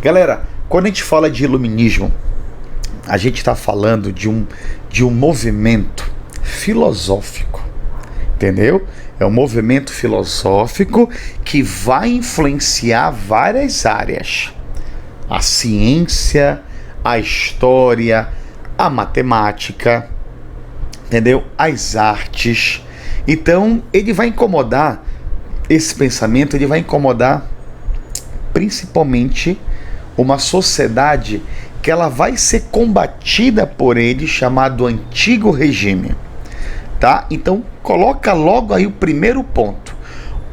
Galera, quando a gente fala de iluminismo, a gente está falando de um movimento filosófico, entendeu? É um movimento filosófico que vai influenciar várias áreas. A ciência, a história, a matemática, entendeu? As artes. Então, ele vai incomodar, esse pensamento, ele vai incomodar principalmente uma sociedade que ela vai ser combatida por ele, chamado Antigo Regime. Tá? Então, coloca logo aí o primeiro ponto.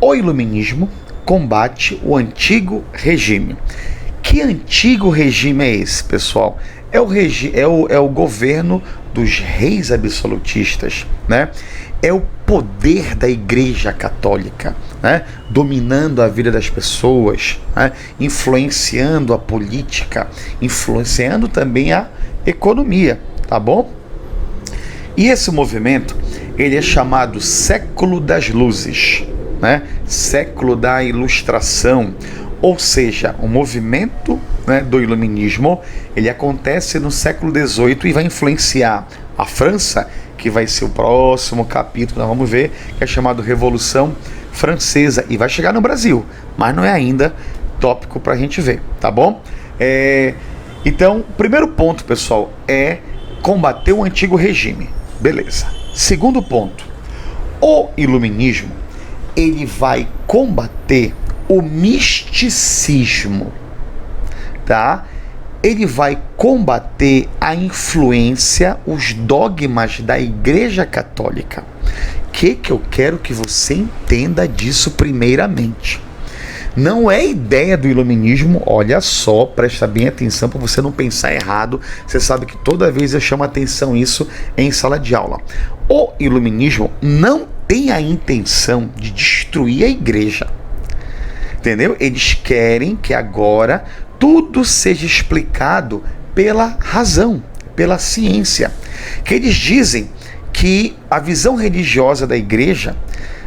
O iluminismo combate o Antigo Regime. Que antigo regime é esse, pessoal? É o governo dos reis absolutistas, né? É o poder da Igreja Católica, né? Dominando a vida das pessoas, né? Influenciando a política, influenciando também a economia, tá bom? E esse movimento, ele é chamado Século das Luzes, né? Século da Ilustração. Ou seja, o movimento, né, do iluminismo, ele acontece no século XVIII e vai influenciar a França, que vai ser o próximo capítulo que nós vamos ver, que é chamado Revolução Francesa, e vai chegar no Brasil, mas não é ainda tópico para a gente ver, tá bom? Então, o primeiro ponto, pessoal, é combater o antigo regime, beleza. Segundo ponto, o iluminismo, ele vai combater o misticismo, tá? Ele vai combater a influência, os dogmas da Igreja Católica. O que eu quero que você entenda disso primeiramente? Não é ideia do iluminismo, olha só, presta bem atenção para você não pensar errado. Você sabe que toda vez eu chamo atenção isso em sala de aula. O iluminismo não tem a intenção de destruir a igreja. Entendeu? Eles querem que agora tudo seja explicado pela razão, pela ciência. Que eles dizem que a visão religiosa da igreja,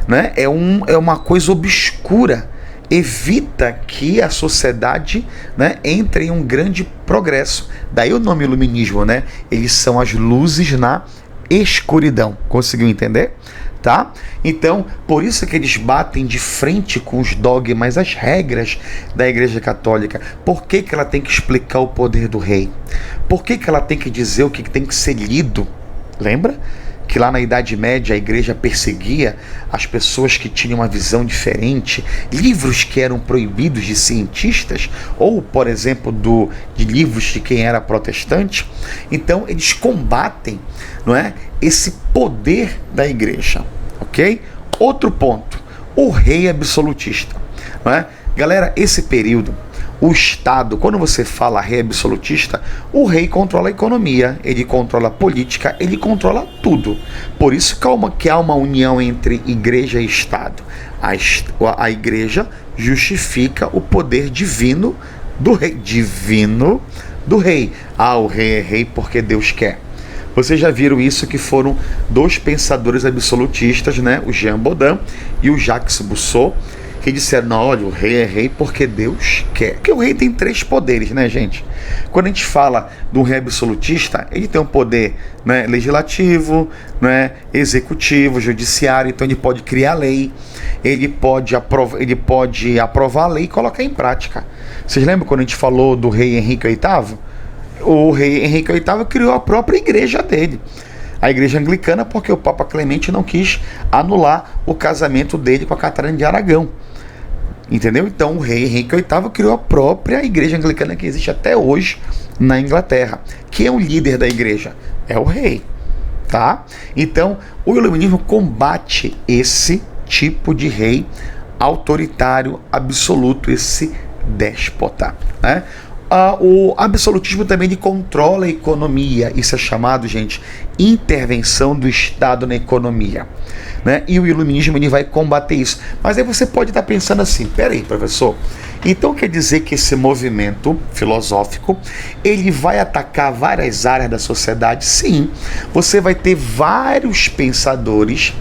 né, é uma coisa obscura, evita que a sociedade, né, entre em um grande progresso. Daí o nome iluminismo, né? Eles são as luzes na escuridão. Conseguiu entender? Tá? Então, por isso que eles batem de frente com os dogmas, as regras da Igreja Católica. Por que ela tem que explicar o poder do rei? Por que ela tem que dizer o que tem que ser lido? Lembra que lá na Idade Média a igreja perseguia as pessoas que tinham uma visão diferente, livros que eram proibidos de cientistas, ou, por exemplo, de livros de quem era protestante? Então, eles combatem, não é, esse poder da igreja, ok? Outro ponto, o rei absolutista, não é? Galera, esse período, o Estado, quando você fala rei absolutista, o rei controla a economia, ele controla a política, ele controla tudo. Por isso que há uma união entre igreja e Estado. A igreja justifica o poder divino do rei. O rei é rei porque Deus quer. Vocês já viram isso, que foram dois pensadores absolutistas, né? O Jean Bodin e o Jacques Rousseau, que disseram, não, olha, o rei é rei porque Deus quer. Porque o rei tem 3 poderes, né, gente? Quando a gente fala do rei absolutista, ele tem um poder, né, legislativo, né, executivo, judiciário. Então ele pode criar lei, ele pode aprovar a lei e colocar em prática. Vocês lembram quando a gente falou do rei Henrique VIII? O rei Henrique VIII criou a própria igreja dele, a igreja anglicana, porque o Papa Clemente não quis anular o casamento dele com a Catarina de Aragão. Entendeu? Então o rei Henrique VIII criou a própria igreja anglicana que existe até hoje na Inglaterra. Quem é o líder da igreja? É o rei, tá? Então o iluminismo combate esse tipo de rei autoritário, absoluto, esse déspota, né? O absolutismo também ele controla a economia. Isso é chamado, gente, intervenção do Estado na economia, né? E o iluminismo ele vai combater isso. Mas aí você pode estar pensando assim, peraí, professor, então quer dizer que esse movimento filosófico ele vai atacar várias áreas da sociedade? Sim, você vai ter vários pensadores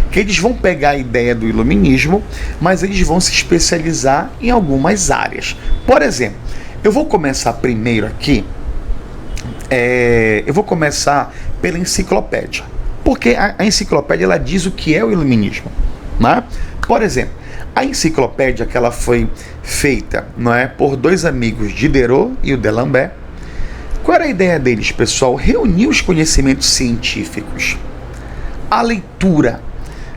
que eles vão pegar a ideia do iluminismo, mas eles vão se especializar em algumas áreas. Por exemplo, Eu vou começar primeiro aqui, eu vou começar pela enciclopédia, porque a enciclopédia ela diz o que é o iluminismo, né? Por exemplo, a enciclopédia que ela foi feita, não é, por dois amigos, Diderot e o D'Alembert. Qual era a ideia deles, pessoal? Reunir os conhecimentos científicos, a leitura,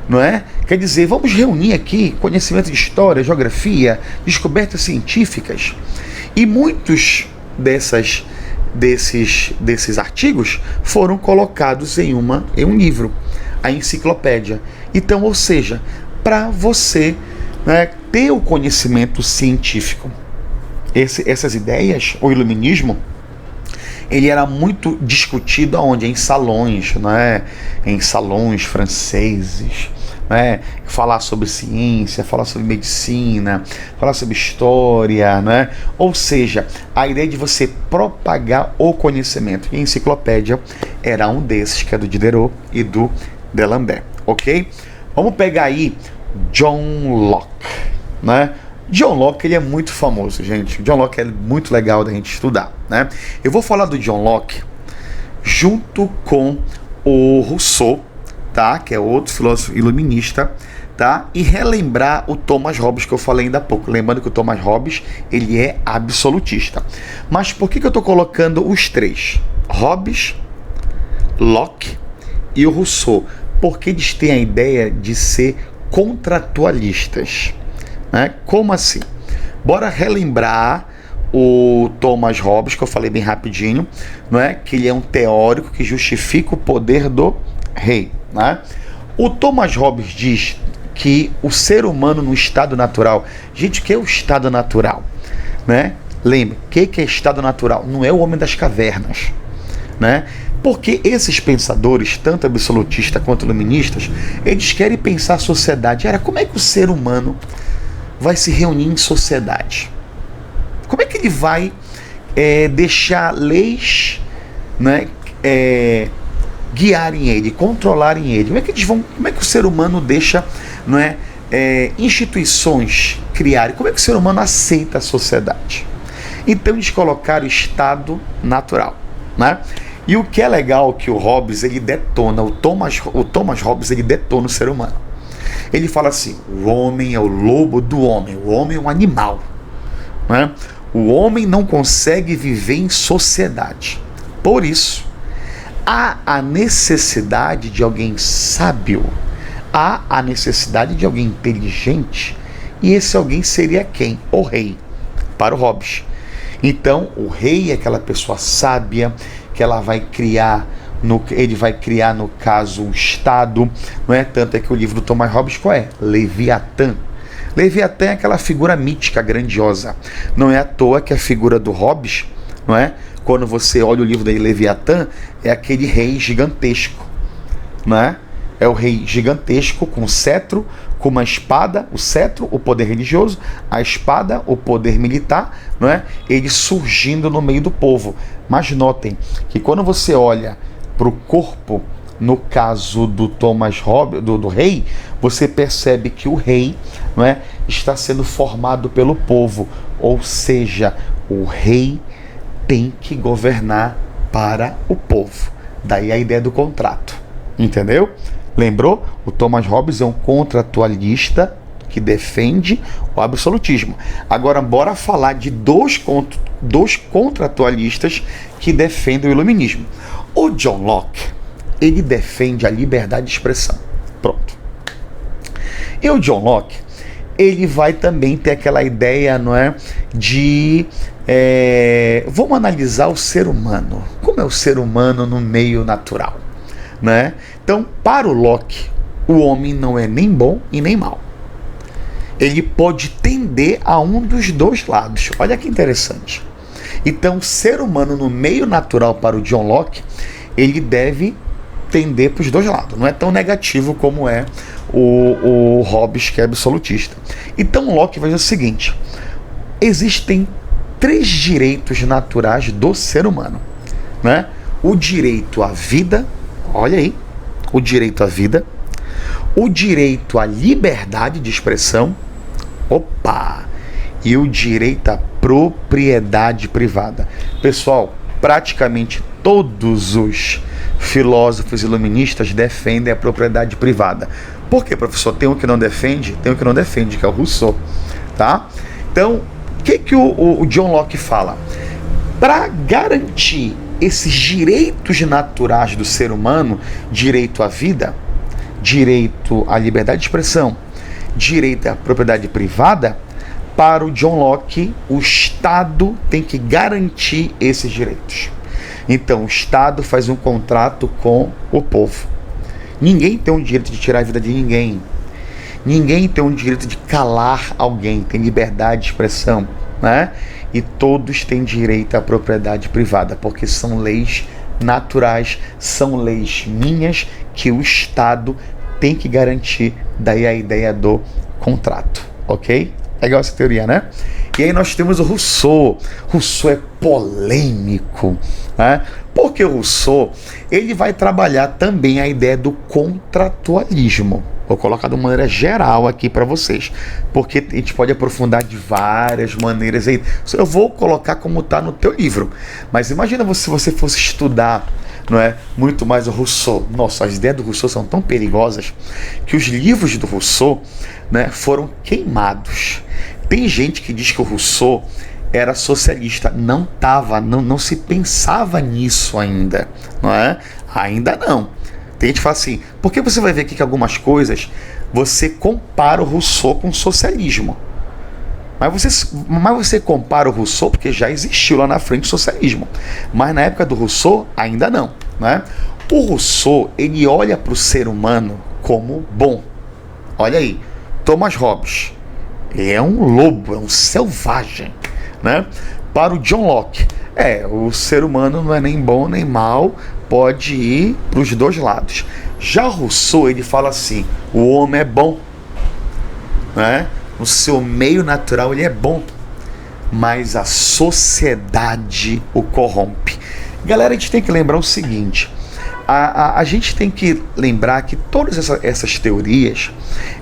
não é? Quer dizer, vamos reunir aqui conhecimento de história, geografia, descobertas científicas. E muitos desses artigos foram colocados em um livro, a enciclopédia. Então, ou seja, para você, né, ter o conhecimento científico. Essas ideias, o iluminismo, ele era muito discutido aonde? Em salões, né? Em salões franceses, né? Falar sobre ciência, falar sobre medicina, falar sobre história, né? Ou seja, a ideia de você propagar o conhecimento. E a enciclopédia era um desses, que é do Diderot e do D'Alembert, ok? Vamos pegar aí John Locke, né? John Locke, ele é muito famoso, gente. John Locke é muito legal da gente estudar, né? Eu vou falar do John Locke junto com o Rousseau, tá? Que é outro filósofo iluminista, tá? E relembrar o Thomas Hobbes que eu falei ainda há pouco. Lembrando que o Thomas Hobbes, ele é absolutista. Mas por que eu estou colocando os três? Hobbes, Locke e o Rousseau. Porque eles têm a ideia de ser contratualistas, né? Como assim? Bora relembrar o Thomas Hobbes, que eu falei bem rapidinho, não é? Que ele é um teórico que justifica o poder do rei, né? O Thomas Hobbes diz que o ser humano no estado natural... Gente, o que é o estado natural? Né? Lembre, o que é estado natural? Não é o homem das cavernas, né? Porque esses pensadores, tanto absolutistas quanto iluministas, eles querem pensar a sociedade. Como é que o ser humano vai se reunir em sociedade? Como é que ele vai deixar leis, né, guiarem ele, controlarem ele? Como é que o ser humano deixa, não é, instituições criarem? Como é que o ser humano aceita a sociedade? Então eles colocaram o estado natural, né? E o que é legal que o Hobbes, ele detona, o Thomas Hobbes, ele detona o ser humano. Ele fala assim: o homem é o lobo do homem, o homem é um animal, né? O homem não consegue viver em sociedade. Por isso, há a necessidade de alguém sábio, há a necessidade de alguém inteligente, e esse alguém seria quem? O rei, para o Hobbes. Então, o rei é aquela pessoa sábia, que ele vai criar, no caso, um Estado, não é? Tanto é que o livro do Thomas Hobbes, qual é? Leviatã. Leviatã é aquela figura mítica, grandiosa. Não é à toa que a figura do Hobbes, não é? Quando você olha o livro da Leviatã, é aquele rei gigantesco, não é? É o rei gigantesco com cetro, com uma espada, o cetro, o poder religioso, a espada, o poder militar, não é? Ele surgindo no meio do povo. Mas notem que quando você olha para o corpo, no caso do Thomas Hobbes, do rei, você percebe que o rei, não é, está sendo formado pelo povo, ou seja, o rei tem que governar para o povo. Daí a ideia do contrato, entendeu? Lembrou? O Thomas Hobbes é um contratualista que defende o absolutismo. Agora, bora falar de dois contratualistas que defendem o iluminismo. O John Locke, ele defende a liberdade de expressão. Pronto. E o John Locke, ele vai também ter aquela ideia, não é, de vamos analisar o ser humano. Como é o ser humano no meio natural, né? Então, para o Locke, o homem não é nem bom e nem mau. Ele pode tender a um dos dois lados. Olha que interessante. Então, o ser humano no meio natural para o John Locke, ele deve tender para os dois lados. Não é tão negativo como é o Hobbes, que é absolutista. Então, Locke vai dizer o seguinte: existem 3 direitos naturais do ser humano, né? O direito à vida, olha aí, o direito à vida, o direito à liberdade de expressão, e o direito à propriedade privada. Pessoal, praticamente todos os filósofos iluministas defendem a propriedade privada. Por quê, professor? Tem um que não defende? Tem um que não defende, que é o Rousseau, tá? Então, o que o John Locke fala? Para garantir esses direitos naturais do ser humano, direito à vida, direito à liberdade de expressão, direito à propriedade privada, para o John Locke, o Estado tem que garantir esses direitos. Então, o Estado faz um contrato com o povo. Ninguém tem o direito de tirar a vida de ninguém. Ninguém tem o direito de calar alguém. Tem liberdade de expressão, né? E todos têm direito à propriedade privada, porque são leis naturais, são leis minhas que o Estado tem que garantir. Daí a ideia do contrato, ok? Legal essa teoria, né? E aí nós temos o Rousseau. Rousseau é polêmico, né? Porque o Rousseau, ele vai trabalhar também a ideia do contratualismo. Vou colocar de uma maneira geral aqui para vocês, porque a gente pode aprofundar de várias maneiras aí. Eu vou colocar como está no teu livro, mas imagina se você fosse estudar, não é, muito mais o Rousseau. Nossa, as ideias do Rousseau são tão perigosas que os livros do Rousseau, né, foram queimados. Tem gente que diz que o Rousseau era socialista. Não se pensava nisso ainda, não é? Ainda não. Tem gente que fala assim, porque você vai ver aqui que algumas coisas você compara o Rousseau com o socialismo. Mas você compara o Rousseau porque já existiu lá na frente o socialismo. Mas na época do Rousseau, ainda não, né? O Rousseau, ele olha para o ser humano como bom. Olha aí, Thomas Hobbes. Ele é um lobo, é um selvagem, né? Para o John Locke, o ser humano não é nem bom nem mal, pode ir para os dois lados. Já Rousseau, ele fala assim, o homem é bom, né? No seu meio natural ele é bom, mas a sociedade o corrompe. Galera, a gente tem que lembrar o seguinte, a gente tem que lembrar que todas essas teorias,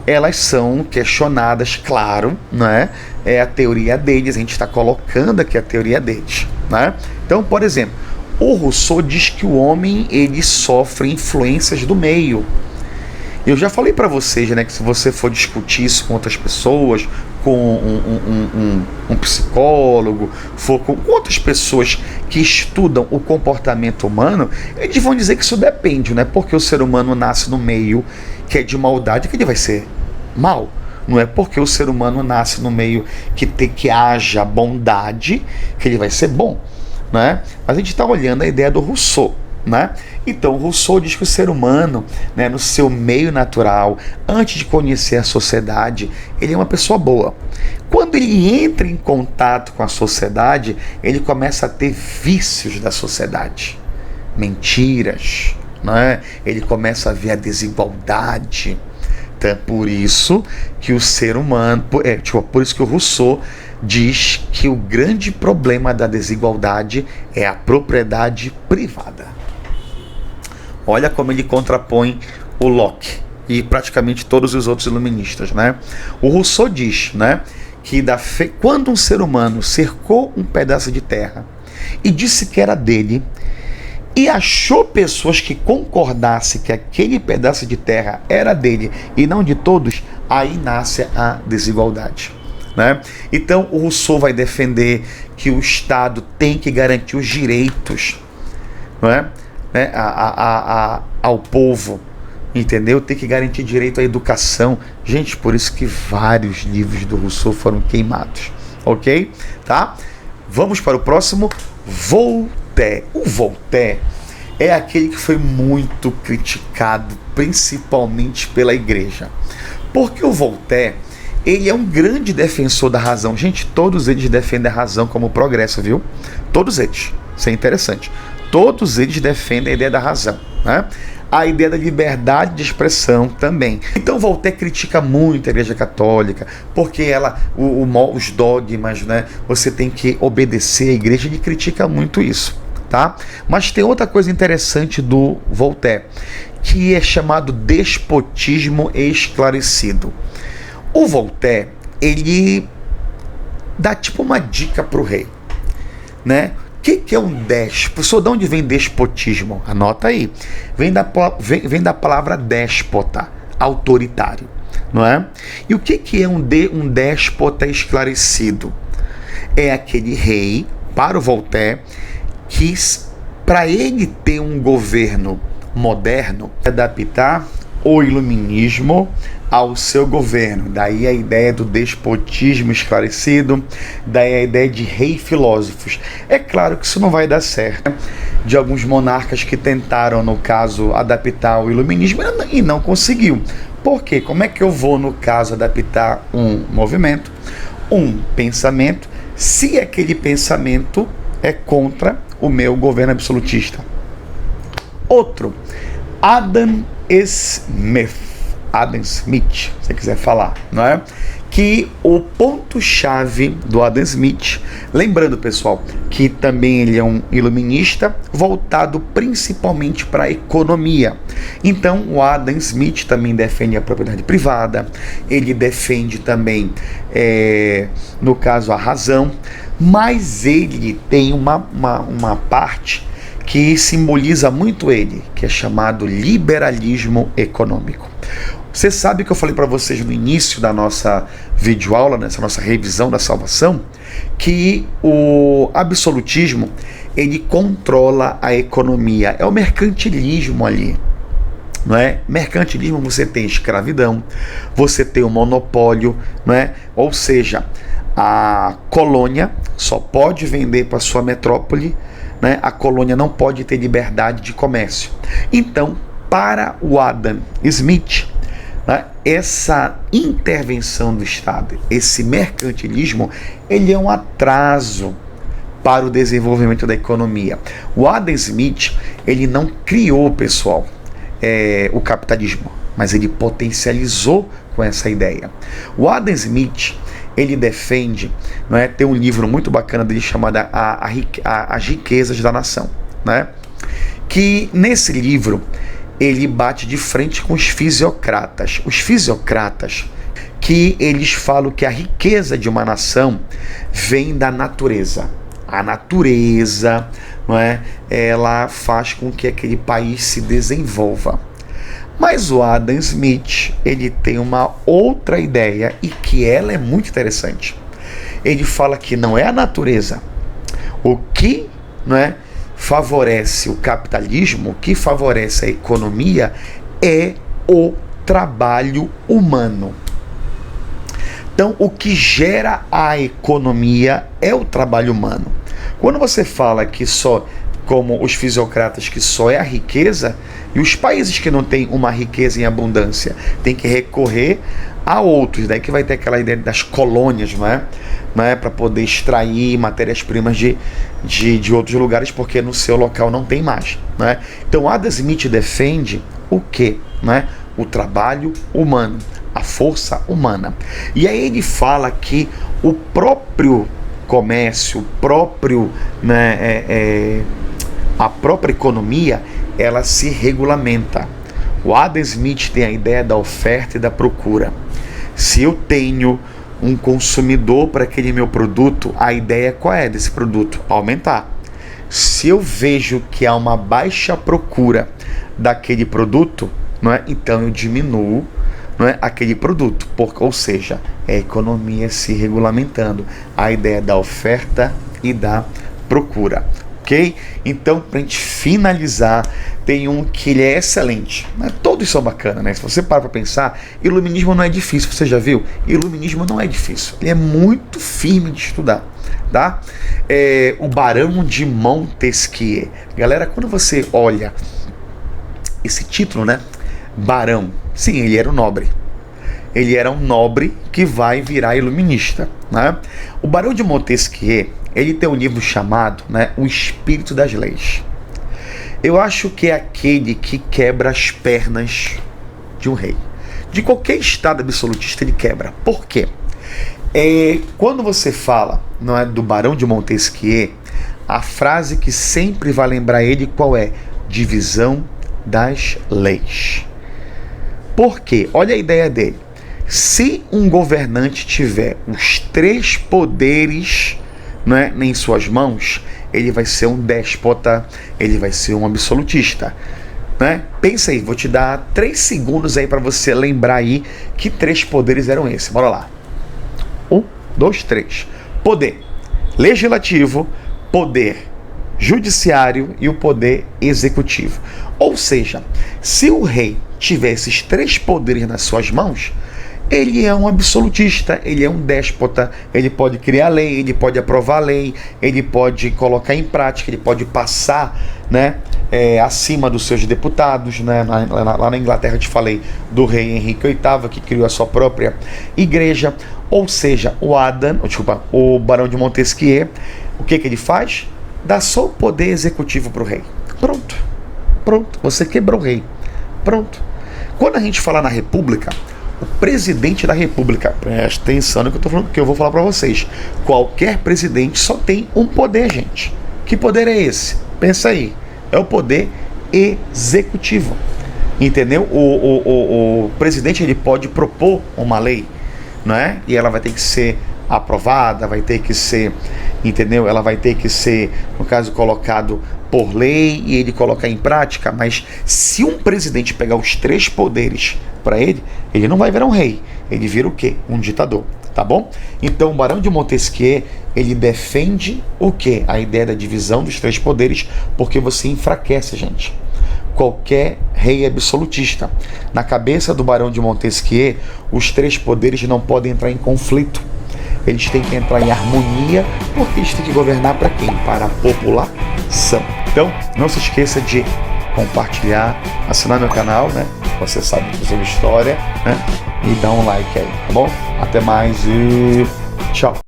elas são questionadas, claro, né? É a teoria deles, a gente está colocando aqui a teoria deles, né? Então, por exemplo, o Rousseau diz que o homem, ele sofre influências do meio. Eu já falei para vocês, né, que se você for discutir isso com outras pessoas, com um psicólogo, for com outras pessoas que estudam o comportamento humano, eles vão dizer que isso depende, né? Porque o ser humano nasce no meio que é de maldade que ele vai ser mal. Não é porque o ser humano nasce no meio que haja bondade que ele vai ser bom, né? Mas a gente está olhando a ideia do Rousseau, né? Então, Rousseau diz que o ser humano, né, no seu meio natural, antes de conhecer a sociedade, ele é uma pessoa boa. Quando ele entra em contato com a sociedade, ele começa a ter vícios da sociedade, mentiras, né? Ele começa a ver a desigualdade. Então, é por isso que o ser humano, por isso que o Rousseau diz que o grande problema da desigualdade é a propriedade privada. Olha como ele contrapõe o Locke e praticamente todos os outros iluministas, né? O Rousseau diz, né, que quando um ser humano cercou um pedaço de terra e disse que era dele e achou pessoas que concordassem que aquele pedaço de terra era dele e não de todos, aí nasce a desigualdade, né? Então o Rousseau vai defender que o Estado tem que garantir os direitos, não é? Ao povo, entendeu? Tem que garantir direito à educação. Gente, por isso que vários livros do Rousseau foram queimados, ok? Tá? Vamos para o próximo, Voltaire. O Voltaire é aquele que foi muito criticado, principalmente pela igreja. Porque o Voltaire, ele é um grande defensor da razão. Gente, todos eles defendem a razão como progresso, viu? Todos eles. Isso é interessante. Todos eles defendem a ideia da razão, né? A ideia da liberdade de expressão também. Então Voltaire critica muito a Igreja Católica, porque os dogmas, né? Você tem que obedecer à Igreja, ele critica muito isso, tá? Mas tem outra coisa interessante do Voltaire, que é chamado despotismo esclarecido. O Voltaire, ele dá tipo uma dica para o rei, né? O que é um déspota? De onde vem despotismo? Anota aí. Vem da palavra déspota, autoritário, não é? E o que é um déspota esclarecido? É aquele rei, para o Voltaire, que para ele ter um governo moderno, adaptar o iluminismo ao seu governo. Daí a ideia do despotismo esclarecido, daí a ideia de rei filósofos. É claro que isso não vai dar certo. De alguns monarcas que tentaram, no caso, adaptar o iluminismo e não conseguiu. Por quê? Como é que eu vou, no caso, adaptar um movimento, um pensamento, se aquele pensamento é contra o meu governo absolutista? Outro, Adam Smith, se você quiser falar, não é? Que o ponto-chave do Adam Smith, lembrando, pessoal, que também ele é um iluminista voltado principalmente para a economia. Então, o Adam Smith também defende a propriedade privada, ele defende também, no caso, a razão, mas ele tem uma parte que simboliza muito ele, que é chamado liberalismo econômico. Você sabe que eu falei para vocês no início da nossa videoaula, nessa nossa revisão da salvação, que o absolutismo, ele controla a economia, é o mercantilismo ali, não é? Mercantilismo, você tem escravidão, você tem o monopólio, não é? Ou seja, a colônia só pode vender para sua metrópole, né? A colônia não pode ter liberdade de comércio. Então, para o Adam Smith, né, essa intervenção do Estado, esse mercantilismo, ele é um atraso para o desenvolvimento da economia. O Adam Smith, ele não criou, pessoal, o capitalismo, mas ele potencializou com essa ideia. O Adam Smith, ele defende, não é? Tem um livro muito bacana dele chamado As Riquezas da Nação, né? Que nesse livro ele bate de frente com os fisiocratas. Os fisiocratas, que eles falam que a riqueza de uma nação vem da natureza. A natureza, não é? Ela faz com que aquele país se desenvolva. Mas o Adam Smith, ele tem uma outra ideia e que ela é muito interessante. Ele fala que não é a natureza. O que, não é, favorece o capitalismo, o que favorece a economia é o trabalho humano. Então, o que gera a economia é o trabalho humano. Quando você fala que só, como os fisiocratas, que só é a riqueza, e os países que não têm uma riqueza em abundância têm que recorrer a outros, daí que vai ter aquela ideia das colônias, não é? Para poder extrair matérias-primas de outros lugares, porque no seu local não tem mais, não é? Então Adam Smith defende o quê? Não é? O trabalho humano, a força humana. E aí ele fala que o próprio comércio, a própria economia, ela se regulamenta. O Adam Smith tem a ideia da oferta e da procura. Se eu tenho um consumidor para aquele meu produto, a ideia qual é desse produto? Aumentar. Se eu vejo que há uma baixa procura daquele produto, não é? Então eu diminuo, não é, aquele produto. Ou seja, é a economia se regulamentando. A ideia da oferta e da procura. Ok? Então, para a gente finalizar, tem um que ele é excelente. Né? Todos são bacanas, né? Se você para para pensar, iluminismo não é difícil, você já viu? Iluminismo não é difícil. Ele é muito firme de estudar. Tá? O Barão de Montesquieu. Galera, quando você olha esse título, né? Barão. Sim, ele era um nobre. Ele era um nobre que vai virar iluminista. Né? O Barão de Montesquieu, ele tem um livro chamado, né, O Espírito das Leis. Eu acho que é aquele que quebra as pernas de um rei. De qualquer estado absolutista ele quebra. Por quê? Quando você fala, não é, do Barão de Montesquieu, a frase que sempre vai lembrar ele qual é? Divisão das leis. Por quê? Olha a ideia dele. Se um governante tiver os 3 poderes, né, em suas mãos, ele vai ser um déspota, ele vai ser um absolutista, né? Pensa aí, vou te dar 3 segundos aí para você lembrar aí que 3 poderes eram esses. Bora lá. 1, 2, 3. Poder legislativo, poder judiciário e o poder executivo. Ou seja, se o rei tiver esses 3 poderes nas suas mãos, ele é um absolutista, ele é um déspota, ele pode criar lei, ele pode aprovar lei, ele pode colocar em prática, ele pode passar, né, acima dos seus deputados, né? Lá na Inglaterra eu te falei do rei Henrique VIII, que criou a sua própria igreja. Ou seja, o Barão de Montesquieu, o que ele faz? Dá só o poder executivo para o rei. Pronto, você quebrou o rei. Pronto. Quando a gente fala na república, o presidente da república, presta atenção no que eu tô falando, que eu vou falar para vocês. Qualquer presidente só tem um poder, gente. Que poder é esse? Pensa aí. É o poder executivo. Entendeu? O presidente, ele pode propor uma lei, não é? E ela vai ter que ser aprovada, vai ter que ser, entendeu? Ela vai ter que ser, no caso, colocado por lei e ele colocar em prática. Mas se um presidente pegar os 3 poderes para ele, ele não vai virar um rei, ele vira o quê? Um ditador, tá bom? Então o Barão de Montesquieu, ele defende o quê? A ideia da divisão dos 3 poderes, porque você enfraquece, gente, qualquer rei absolutista. Na cabeça do Barão de Montesquieu, os 3 poderes não podem entrar em conflito. Eles têm que entrar em harmonia, porque eles têm que governar para quem? Para a população. Então, não se esqueça de compartilhar, assinar meu canal, né? Você sabe sobre história, né? E dar um like aí, tá bom? Até mais e tchau!